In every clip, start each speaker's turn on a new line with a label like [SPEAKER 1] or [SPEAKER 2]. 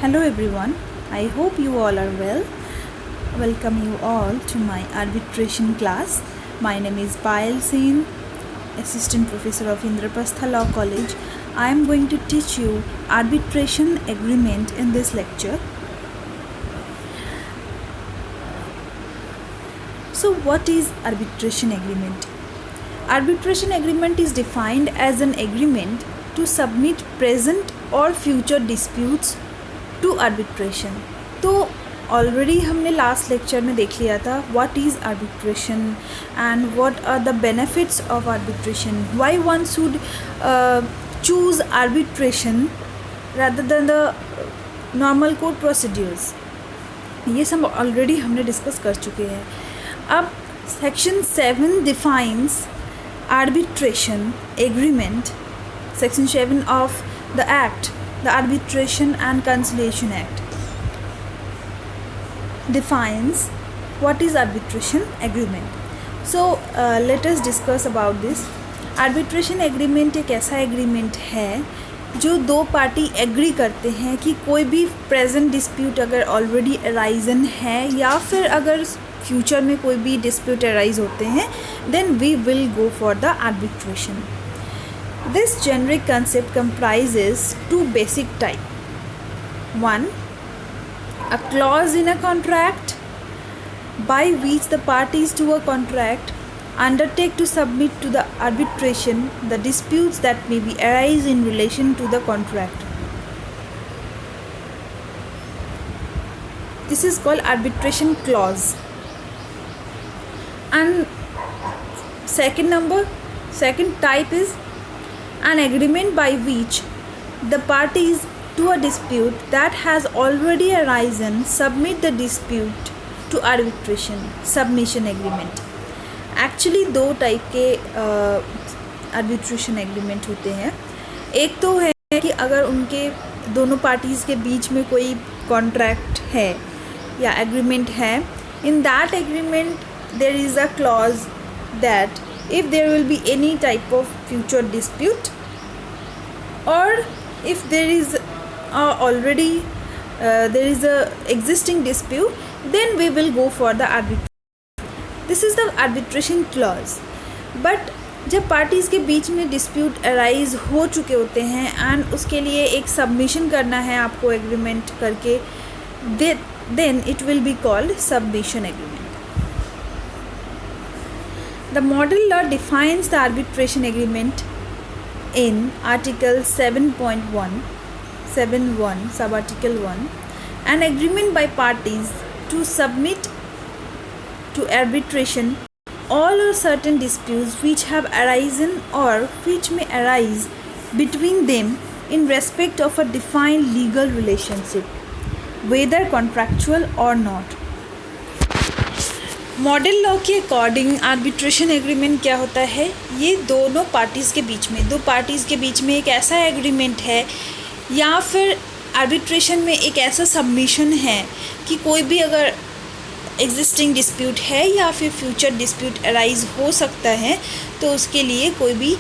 [SPEAKER 1] Hello everyone, I hope you all are well. Welcome you all to my arbitration class. My name is Payal Sen, Assistant Professor of Indraprastha Law College. I am going to teach you arbitration agreement in this lecture. So what is arbitration agreement? Arbitration agreement is defined as an agreement to submit present or future disputes to arbitration. तो already हमने last lecture में देख लिया था what is arbitration and what are the benefits of arbitration, why one should choose arbitration rather than the normal court procedures. ये सब already हमने discuss कर चुके हैं. अब section 7 defines arbitration agreement. Section 7 of the act, the Arbitration and Conciliation Act, defines what is arbitration agreement. So let us discuss about this. Arbitration agreement एक ऐसा agreement है जो दो पार्टी एग्री करते हैं कि कोई भी प्रेजेंट डिस्प्यूट अगर ऑलरेडी अराइजन है या फिर अगर फ्यूचर में कोई भी डिस्प्यूट अराइज होते हैं then we will go for the arbitration. This generic concept comprises two basic types. One, a clause in a contract by which the parties to a contract undertake to submit to the arbitration the disputes that may be arise in relation to the contract. This is called arbitration clause. And second type is an agreement by which the parties to a dispute that has already arisen submit the dispute to arbitration. Submission agreement. Actually दो type के arbitration agreement होते हैं. एक तो है कि अगर उनके दोनों पार्टीज़ के बीच में कोई कॉन्ट्रैक्ट है या एग्रीमेंट है, in that agreement there is a clause that if there will be any type of future dispute or if there is already there is a existing dispute, then we will go for the arbitration. This is the arbitration clause. But जब parties के बीच में dispute arise हो चुके होते हैं and उसके लिए एक सबमिशन करना है आपको एग्रीमेंट करके, then it will be called submission agreement. The model law defines the arbitration agreement in Article 7.1, Subarticle 1, an agreement by parties to submit to arbitration all or certain disputes which have arisen or which may arise between them in respect of a defined legal relationship, whether contractual or not. Model law के according arbitration agreement क्या होता है? ये दोनों parties के बीच में, दो parties के बीच में एक ऐसा एग्रीमेंट है या फिर आर्बिट्रेशन में एक ऐसा सबमिशन है कि कोई भी अगर एग्जिस्टिंग डिस्प्यूट है या फिर फ्यूचर डिस्प्यूट अराइज हो सकता है तो उसके लिए कोई भी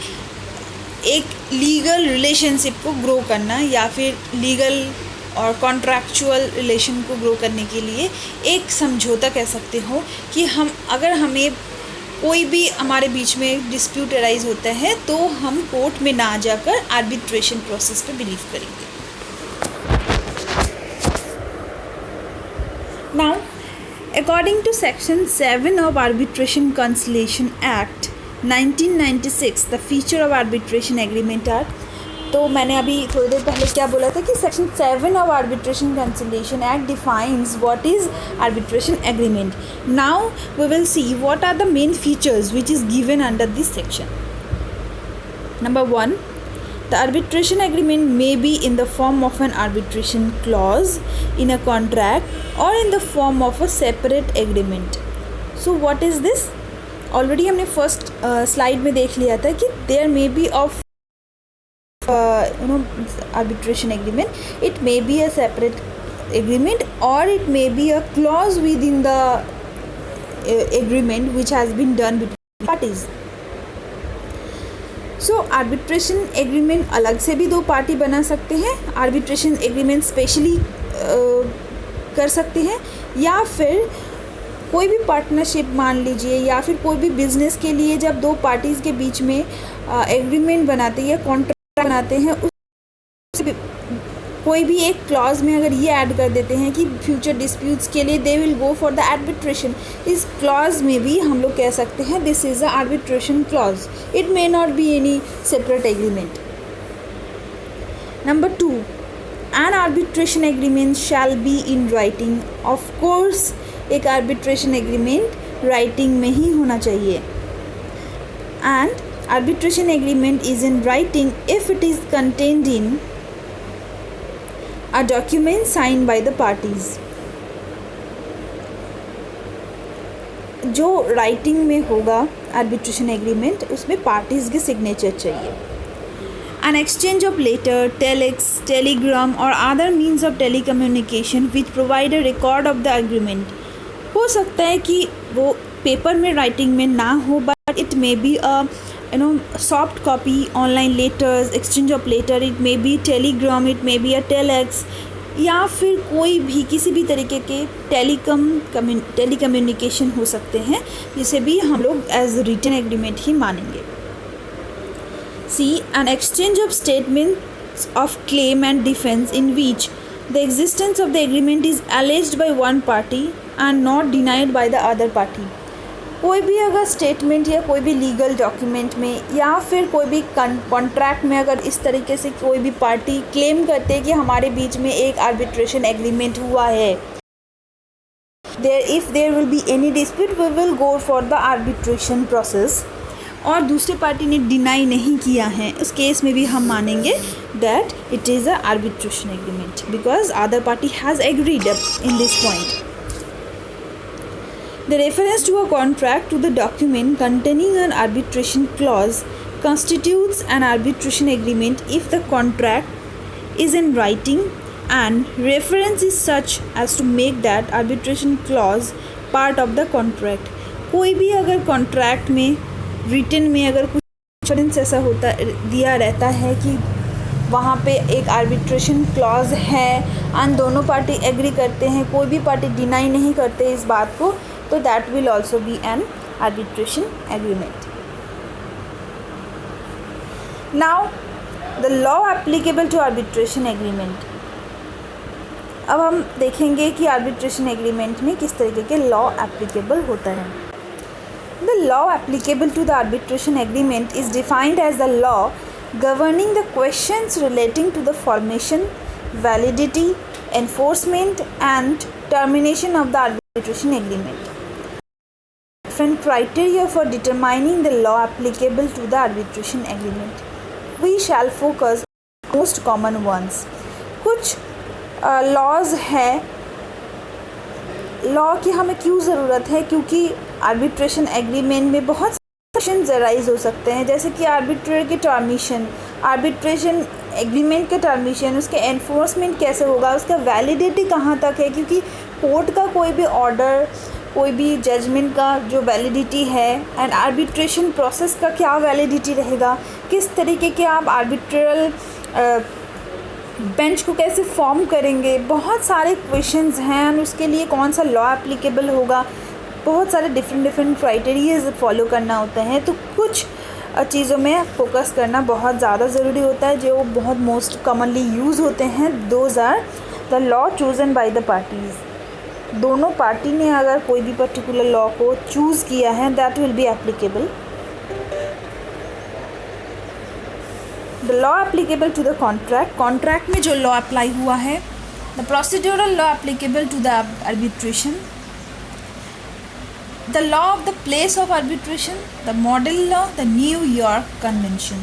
[SPEAKER 1] एक लीगल रिलेशनशिप को ग्रो करना या फिर लीगल और कॉन्ट्रैक्चुअल रिलेशन को ग्रो करने के लिए एक समझौता कह सकते हो कि अगर हमें कोई भी हमारे बीच में डिस्प्यूट अराइज होता है तो हम कोर्ट में ना जाकर आर्बिट्रेशन प्रोसेस पे बिलीव करेंगे. Now according to section 7 of arbitration conciliation act 1996, the feature of arbitration agreement are. तो मैंने अभी थोड़ी देर पहले क्या बोला था कि section 7 of arbitration conciliation act defines what is arbitration agreement. Now we will see what are the main features which is given under this section. Number 1, the arbitration agreement may be in the form of an arbitration clause in a contract or in the form of a separate agreement. So what is this? Already हमने first slide में देख लिया था कि there may be of arbitration agreement. It may be a separate agreement or it may be a clause within the agreement which has been done between parties. So arbitration agreement अलग से भी दो party बना सकते हैं, arbitration agreement specially कर सकते हैं, या फिर कोई भी पार्टनरशिप मान लीजिए, या फिर कोई भी बिजनेस के लिए जब दो पार्टीज़ के बीच में एग्रीमेंट बनाते हैं या कॉन्ट्रैक्ट बनाते हैं, उस कोई भी एक क्लॉज में अगर ये ऐड कर देते हैं कि फ्यूचर डिस्प्यूट्स के लिए they will go for the arbitration, इस क्लॉज में भी हम लोग कह सकते हैं this is a arbitration clause. It may not be any separate agreement. Number 2, N arbitration agreement shall be in writing. Of course एक आर्बिट्रेशन एग्रीमेंट राइटिंग में ही होना चाहिए. And arbitration agreement is in writing if it is contained in a document signed by the parties. जो writing में होगा arbitration agreement, उसमें parties के signature चाहिए. An exchange of letter, telex, telegram or other means of telecommunication which provide a record of the agreement. हो सकता है कि वो पेपर में राइटिंग में ना हो, but it may be a soft copy, online letters, exchange of letter, it may be telegram, it may be a telex, या फिर कोई भी किसी भी तरीके के टेलीकम्युनिकेशन हो सकते हैं, जिसे भी हम लोग एज रिटन एग्रीमेंट ही मानेंगे. C, an exchange of statements of claim and defence in which the existence of the agreement is alleged by one party and not denied by the other party. कोई भी अगर statement या कोई भी legal document में या फिर कोई भी कॉन्ट्रैक्ट में अगर इस तरीके से कोई भी पार्टी क्लेम करते कि हमारे बीच में एक आर्बिट्रेशन एग्रीमेंट हुआ है, if there will be any dispute we will go for the arbitration process, और दूसरी पार्टी ने डिनाई नहीं किया है, उस केस में भी हम मानेंगे that it is a arbitration agreement because other party has agreed in this point. The reference to a contract to the document containing an arbitration clause constitutes an arbitration agreement if the contract is in writing and reference is such as to make that arbitration clause part of the contract. कोई भी अगर contract में written में अगर कुछ insurance ऐसा होता दिया रहता है कि वहाँ पे एक आर्बिट्रेशन क्लॉज है एंड दोनों पार्टी एग्री करते हैं, कोई भी पार्टी डिनाई नहीं करते इस बात को, तो that will also be an arbitration agreement. Now the law applicable to arbitration agreement. अब हम देखेंगे कि arbitration agreement में किस तरीके के law applicable होता है. The law applicable to the arbitration agreement is defined as the law governing the questions relating to the formation, validity, enforcement and termination of the arbitration agreement. Different criteria for determining the law applicable to the arbitration agreement. We shall focus on most common ones. कुछ laws है, law की हमें क्यों ज़रूरत है, क्योंकि arbitration agreement में बहुत क्वेश्चन राइज हो सकते हैं, जैसे कि आर्बिट्रेटर की टर्मिशन, आर्बिट्रेशन एग्रीमेंट के टर्मिशन, उसके एनफोर्समेंट कैसे होगा, उसका वैलिडिटी कहाँ तक है, क्योंकि कोर्ट का कोई भी ऑर्डर, कोई भी जजमेंट का जो वैलिडिटी है, एंड आर्बिट्रेशन प्रोसेस का क्या वैलिडिटी रहेगा, किस तरीके के आप आर्बिट्रल बेंच को कैसे फॉर्म करेंगे, बहुत सारे क्वेश्चंस हैं, और उसके लिए कौन सा लॉ एप्लीकेबल होगा, बहुत सारे डिफरेंट क्राइटेरियाज फॉलो करना होता है. तो कुछ चीज़ों में फोकस करना बहुत ज़्यादा ज़रूरी होता है जो बहुत मोस्ट कॉमनली यूज़ होते हैं. Those are the law chosen by the parties. दोनों पार्टी ने अगर कोई भी पर्टिकुलर लॉ को चूज़ किया है that will be applicable. The law applicable to the contract. Contract में जो लॉ अप्लाई हुआ है. The procedural law applicable to the arbitration. The law of the place of arbitration, the model law, the New York Convention.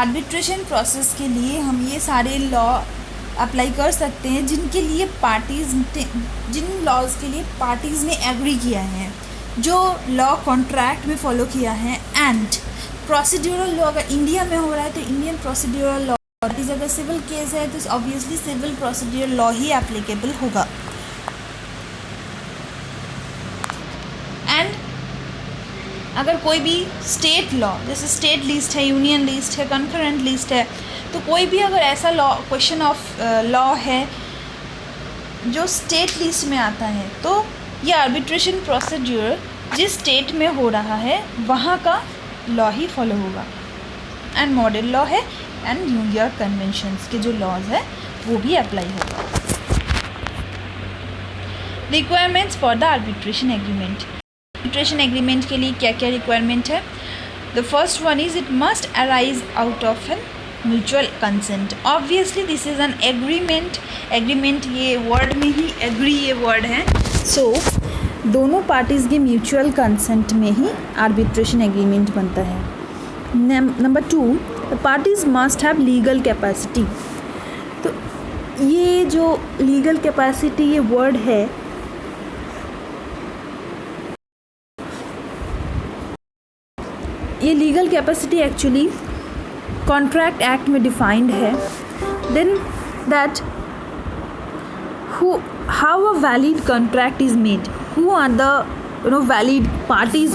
[SPEAKER 1] Arbitration process के लिए हम ये सारे law apply कर सकते हैं जिनके लिए पार्टीज़, जिन लॉज के लिए पार्टीज़ ने एग्री किया है, जो लॉ कॉन्ट्रैक्ट में फॉलो किया है. एंड प्रोसीड्यूरल लॉ अगर इंडिया में हो रहा है तो इंडियन प्रोसीड्यूरल लॉ, अगर सिविल केस है तो ऑब्वियसली सिविल प्रोसीड्यूरल लॉ ही एप्लीकेबल होगा. अगर कोई भी स्टेट लॉ, जैसे स्टेट लिस्ट है, यूनियन लिस्ट है, कंकरेंट लिस्ट है, तो कोई भी अगर ऐसा लॉ, क्वेश्चन ऑफ लॉ है जो स्टेट लिस्ट में आता है, तो ये आर्बिट्रेशन प्रोसीड्यूर जिस स्टेट में हो रहा है वहाँ का लॉ ही फॉलो होगा। एंड मॉडल लॉ है एंड न्यूयॉर्क कन्वेंशंस के जो लॉज है वो भी अप्लाई होगा। Requirements for the arbitration agreement. Arbitration agreement के लिए क्या क्या रिक्वायरमेंट है? The first one is it must arise out of an mutual consent. Obviously this is an agreement. Agreement ये वर्ड में ही एग्री ये वर्ड है, सो दोनों पार्टीज़ के म्यूचुअल कंसेंट में ही आर्बिट्रेशन एग्रीमेंट बनता है। Number 2, the parties must have legal capacity. तो ये जो लीगल कैपेसिटी ये वर्ड है, ये legal capacity actually contract act में डिफाइंड है। Then that how a valid contract is made, who are the valid parties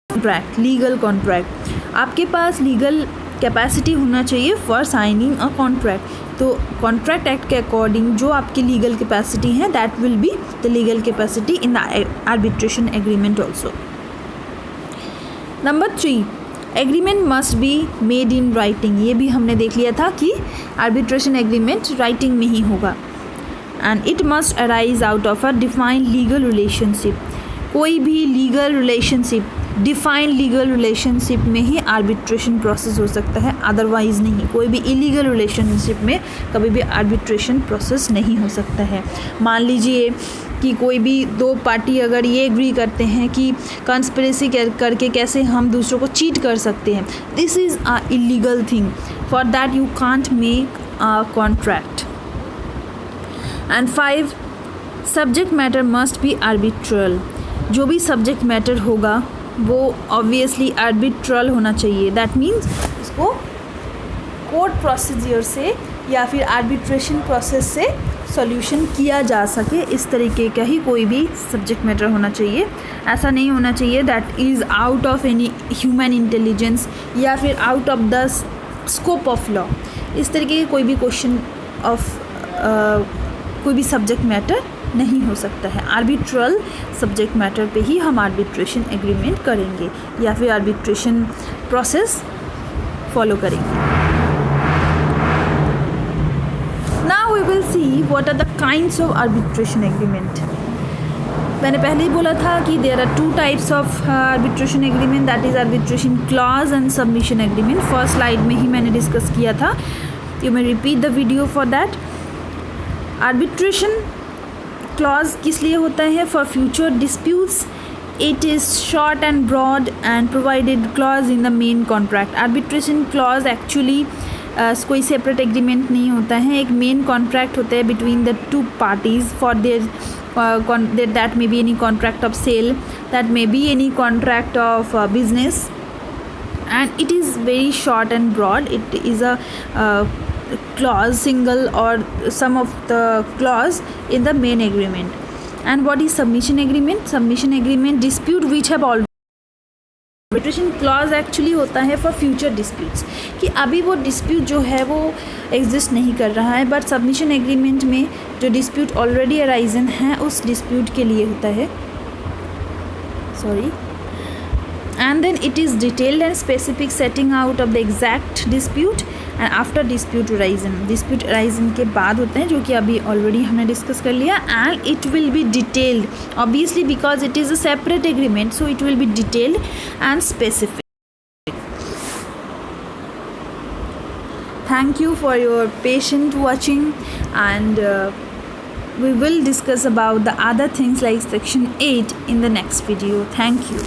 [SPEAKER 1] contract, legal contract. आपके पास लीगल कैपेसिटी होना चाहिए फॉर साइनिंग अ कॉन्ट्रैक्ट। तो कॉन्ट्रैक्ट एक्ट के अकॉर्डिंग जो आपकी लीगल कैपेसिटी है that will be the legal capacity in the arbitration agreement also. Number 3, agreement must be made in writing. ये भी हमने देख लिया था कि आर्बिट्रेशन एग्रीमेंट राइटिंग में ही होगा। And it must arise out of a defined legal relationship. कोई भी legal relationship, defined legal relationship में ही आर्बिट्रेशन प्रोसेस हो सकता है, अदरवाइज़ नहीं। कोई भी इलीगल रिलेशनशिप में कभी भी आर्बिट्रेशन प्रोसेस नहीं हो सकता है। मान लीजिए कि कोई भी दो पार्टी अगर ये एग्री करते हैं कि कंस्पिरेसी करके कैसे हम दूसरों को चीट कर सकते हैं, this is a illegal thing. For that you can't make a contract. And 5, subject matter must be arbitral. जो भी सब्जेक्ट मैटर होगा वो ऑब्वियसली आर्बिट्रल होना चाहिए। दैट मीन्स इसको कोर्ट प्रोसीजर से या फिर आर्बिट्रेशन प्रोसेस से सॉल्यूशन किया जा सके, इस तरीके का ही कोई भी सब्जेक्ट मैटर होना चाहिए। ऐसा नहीं होना चाहिए that is out of any human intelligence या फिर out of the scope of law. इस तरीके के कोई भी क्वेश्चन ऑफ कोई भी सब्जेक्ट मैटर नहीं हो सकता है। आर्बिट्रल सब्जेक्ट मैटर पे ही हम आर्बिट्रेशन एग्रीमेंट करेंगे या फिर आर्बिट्रेशन प्रोसेस फॉलो करेंगे। Now we will see what are the kinds of arbitration agreement. मैंने पहले ही बोला था कि there are 2 types of arbitration agreement, that is arbitration clause and submission agreement. First slide में ही मैंने डिस्कस किया था, you may repeat the video for that. Arbitration clause किस लिए होता है? For future disputes. It is short and broad and provided clause in the main contract. Arbitration clause actually कोई सेपरेट एग्रीमेंट नहीं होता है, एक मेन कॉन्ट्रैक्ट होता है between the 2 parties for there that may be any contract of sale, that may be any contract of business, and it is very short and broad. It is a clause, single or some of the clause in the main agreement. And what is submission agreement? Submission agreement dispute which have already arbitration clause actually होता है for future disputes, कि अभी वो dispute जो है वो exist नहीं कर रहा है, बट सबमिशन एग्रीमेंट में जो डिस्प्यूट ऑलरेडी अराइजन है उस डिस्प्यूट के लिए होता है, and then it is detailed and specific setting out of the exact dispute and after dispute arising के बाद होते हैं, जो कि अभी ऑलरेडी हमने डिस्कस कर लिया। and it will be detailed obviously because it is a separate agreement, so it will be detailed and specific. Thank you for your patient watching, and we will discuss about the other things like section 8 in the next video. Thank you.